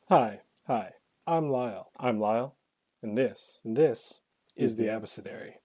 Hi, I'm Lyle, and this is the Abecedary.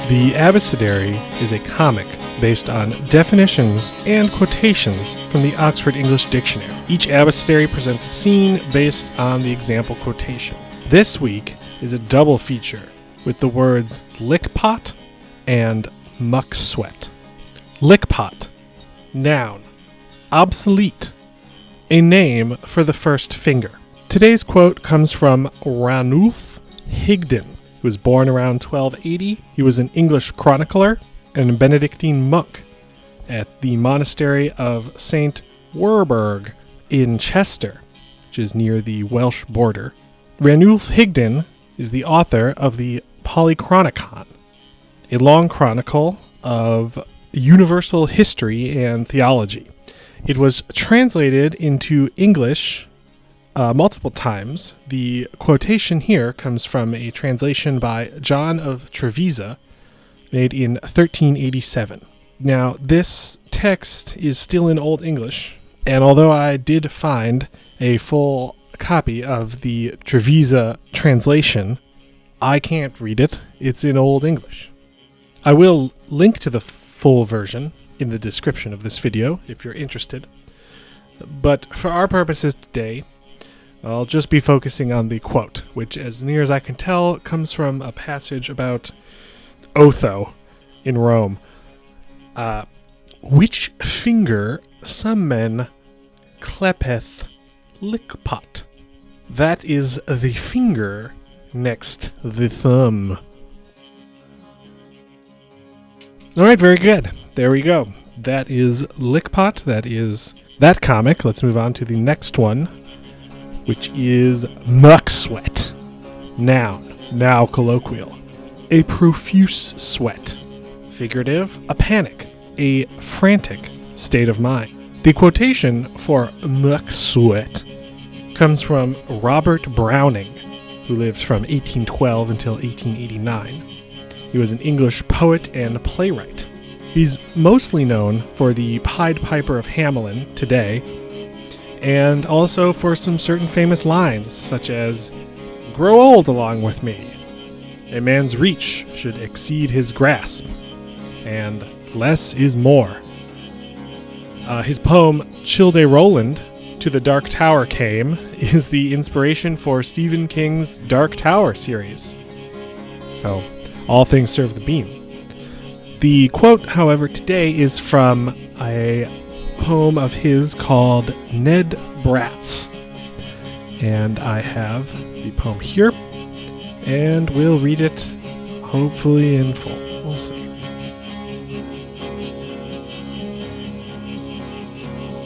The Abecedary is a comic based on definitions and quotations from the Oxford English Dictionary. Each Abecedary presents a scene based on the example quotation. This week is a double feature with the words Lickpot and Mucksweat. Lickpot, noun. Obsolete, a name for the first finger. Today's quote comes from Ranulphi Higden. He was born around 1280. He was an English chronicler and a Benedictine monk at the monastery of St. Werburgh in Chester, which is near the Welsh border. Ranulphi Higden is the author of the Polychronicon, a long chronicle of universal history and theology. It was translated into English multiple times. The quotation here comes from a translation by John of Trevisa, made in 1387. Now, this text is still in Old English, and although I did find a full copy of the Trevisa translation, I can't read it. It's in Old English. I will link to the full version in the description of this video if you're interested. But for our purposes today, I'll just be focusing on the quote, which, as near as I can tell, comes from a passage about Otho in Rome. Which finger some men clepeþ likpot? That is the finger next the thumb. Alright, very good. There we go. That is Lickpot. That is that comic. Let's move on to the next one, which is Mucksweat. Noun, now colloquial. A profuse sweat. Figurative, a panic, a frantic state of mind. The quotation for Mucksweat comes from Robert Browning, who lived from 1812 until 1889. He was an English poet and playwright. He's mostly known for the Pied Piper of Hamelin today, and also for some certain famous lines, such as, "Grow old along with me," "A man's reach should exceed his grasp," and "Less is more." His poem, "Childe Roland, to the Dark Tower came," is the inspiration for Stephen King's Dark Tower series. So, all things serve the beam. The quote, however, today is from a poem of his called Ned Bratts, and I have the poem here, and we'll read it hopefully in full. We'll see.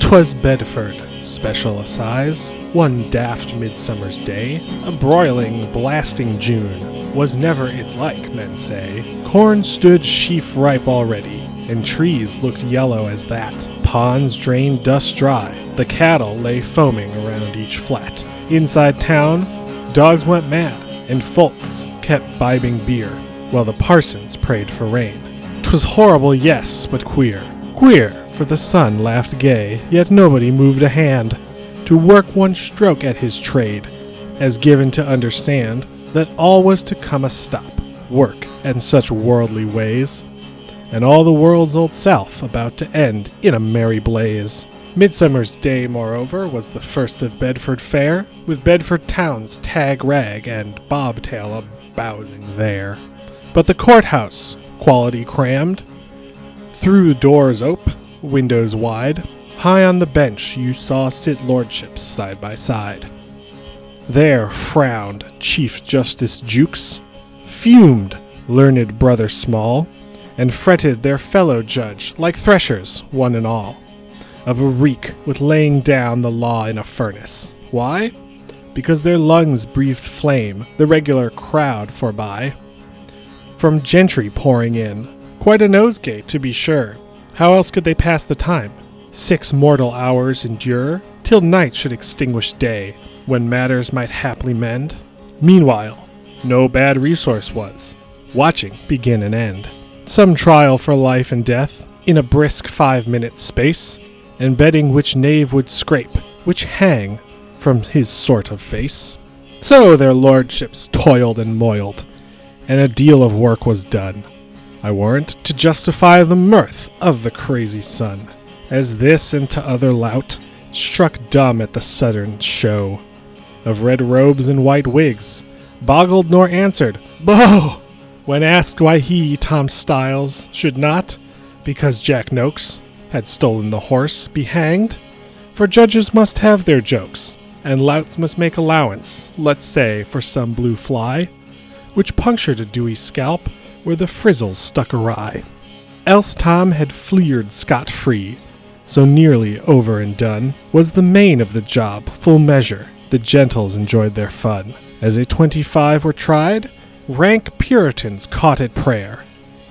"'Twas Bedford, special assize, one daft midsummer's day, a broiling, blasting June, was never its like, men say. Corn stood sheaf-ripe already, and trees looked yellow as that. Ponds drained dust dry, the cattle lay foaming around each flat. Inside town, dogs went mad, and folks kept bibbing beer, while the parsons prayed for rain. 'Twas horrible, yes, but queer. Queer, for the sun laughed gay, yet nobody moved a hand to work one stroke at his trade, as given to understand that all was to come a stop, work, and such worldly ways, and all the world's old self about to end in a merry blaze. Midsummer's Day, moreover, was the first of Bedford fair, with Bedford town's tag rag and bobtail a-bowsing there. But the courthouse, quality crammed, through doors ope, windows wide, high on the bench you saw sit lordships side by side. There frowned Chief Justice Jukes, fumed learned Brother Small, and fretted their fellow judge like threshers, one and all, of a reek with laying down the law in a furnace. Why? Because their lungs breathed flame, the regular crowd forby, from gentry pouring in. Quite a nosegay, to be sure. How else could they pass the time? 6 mortal hours endure, till night should extinguish day, when matters might haply mend. Meanwhile, no bad resource was, watching begin and end. Some trial for life and death, in a brisk 5-minute space, and betting which knave would scrape, which hang, from his sort of face. So their lordships toiled and moiled, and a deal of work was done, I warrant, to justify the mirth of the crazy sun, as this and t'other lout struck dumb at the sudden show of red robes and white wigs, boggled nor answered, "Bo!" when asked why he, Tom Styles, should not, because Jack Noakes had stolen the horse, be hanged. For judges must have their jokes, and louts must make allowance, let's say, for some blue fly, which punctured a dewy scalp where the frizzles stuck awry. Else Tom had fleered scot-free, so nearly over and done was the main of the job, full measure. The gentles enjoyed their fun. As 25 were tried, rank Puritans caught at prayer,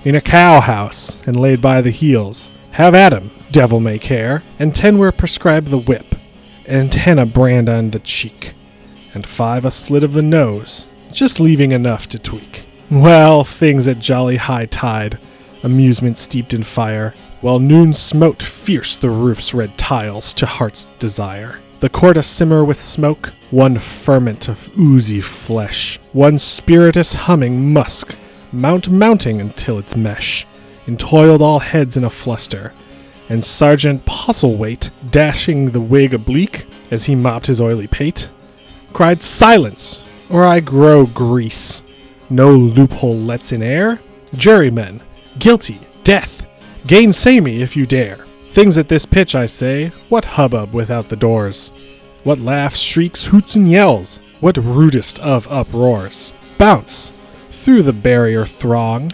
in a cow-house, and laid by the heels. Have at 'em, devil may care, and 10 were prescribed the whip, and 10 a brand on the cheek, and 5 a slit of the nose, just leaving enough to tweak. Well, things at jolly high tide, amusement steeped in fire, while noon smote fierce the roof's red tiles to heart's desire. The court a-simmer with smoke, one ferment of oozy flesh, one spirituous humming musk, mounting until its mesh, entoiled all heads in a fluster, and Sergeant Postlethwaite, dashing the wig oblique as he mopped his oily pate, cried, "Silence, or I grow grease! No loophole lets in air. Jurymen, guilty, death, gainsay me if you dare. Things at this pitch, I say, what hubbub without the doors? What laughs, shrieks, hoots, and yells? What rudest of uproars? Bounce! Through the barrier throng,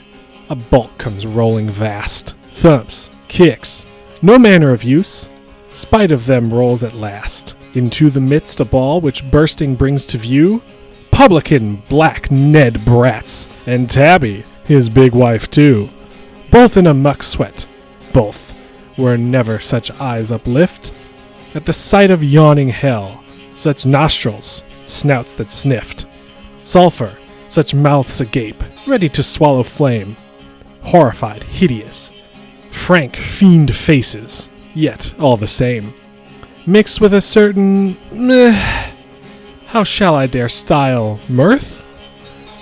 a bulk comes rolling vast. Thumps, kicks, no manner of use, spite of them rolls at last. Into the midst a ball which bursting brings to view Publican black Ned Bratts, and Tabby, his big wife too, both in a muck-sweat, both, where never such eyes uplift at the sight of yawning hell, such nostrils, snouts that sniffed, sulphur, such mouths agape, ready to swallow flame, horrified, hideous, frank fiend faces, yet all the same, mixed with a certain, how shall I dare style, mirth?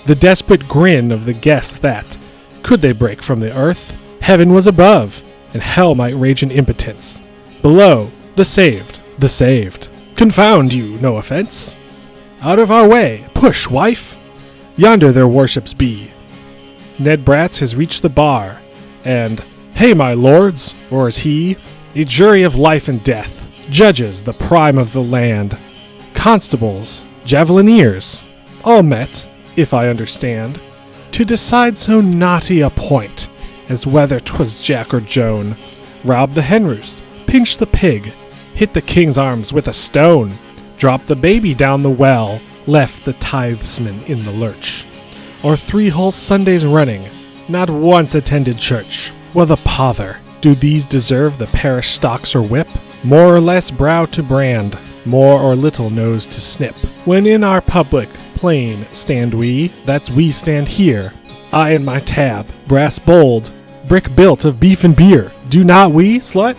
The desperate grin of the guests that, could they break from the earth, heaven was above, and hell might rage in impotence. Below, the saved, the saved. Confound you, no offense. Out of our way, push, wife. Yonder their worships be. Ned Bratts has reached the bar, and, hey, my lords, roars he, a jury of life and death, judges the prime of the land, constables, javelineers, all met, if I understand, to decide so knotty a point as whether 'twas Jack or Joan, robbed the hen-roost, pinched the pig, hit the king's arms with a stone, dropped the baby down the well, left the tithesman in the lurch, or 3 whole Sundays running, not once attended church. Well, the pother, do these deserve the parish stocks or whip? More or less brow to brand, more or little nose to snip. When in our public plain stand we, that's we stand here, I and my tab, brass bold, brick built of beef and beer. Do not we, slut?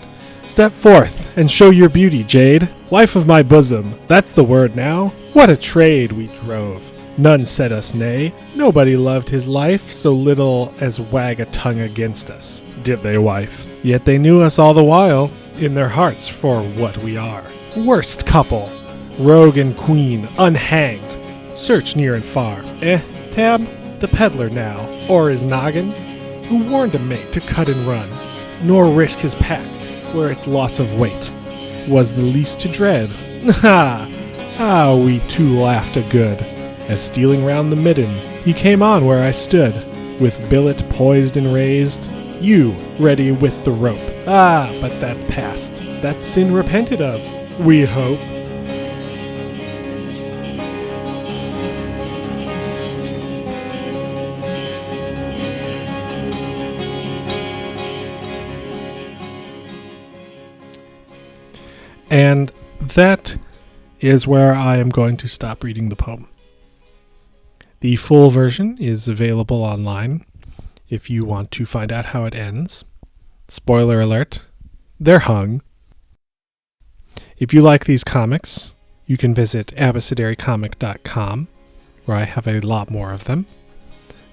Step forth and show your beauty, jade. Wife of my bosom, that's the word now. What a trade we drove. None said us nay. Nobody loved his life so little as wag a tongue against us. Did they, wife? Yet they knew us all the while, in their hearts for what we are. Worst couple, rogue and queen, unhanged. Search near and far. Tab, the peddler now, or his noggin, who warned a mate to cut and run, nor risk his pack, where its loss of weight was the least to dread. Ha! How we two laughed a good, as stealing round the midden, he came on where I stood, with billet poised and raised, you ready with the rope. Ah, but that's past. That's sin repented of, we hope. And that is where I am going to stop reading the poem. The full version is available online if you want to find out how it ends. Spoiler alert, they're hung. If you like these comics, you can visit abecedarycomic.com, where I have a lot more of them.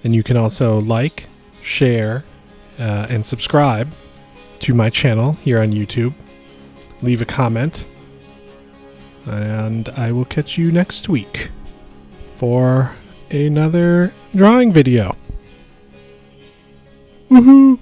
And you can also like, share, and subscribe to my channel here on YouTube. Leave a comment, and I will catch you next week for another drawing video. Woohoo!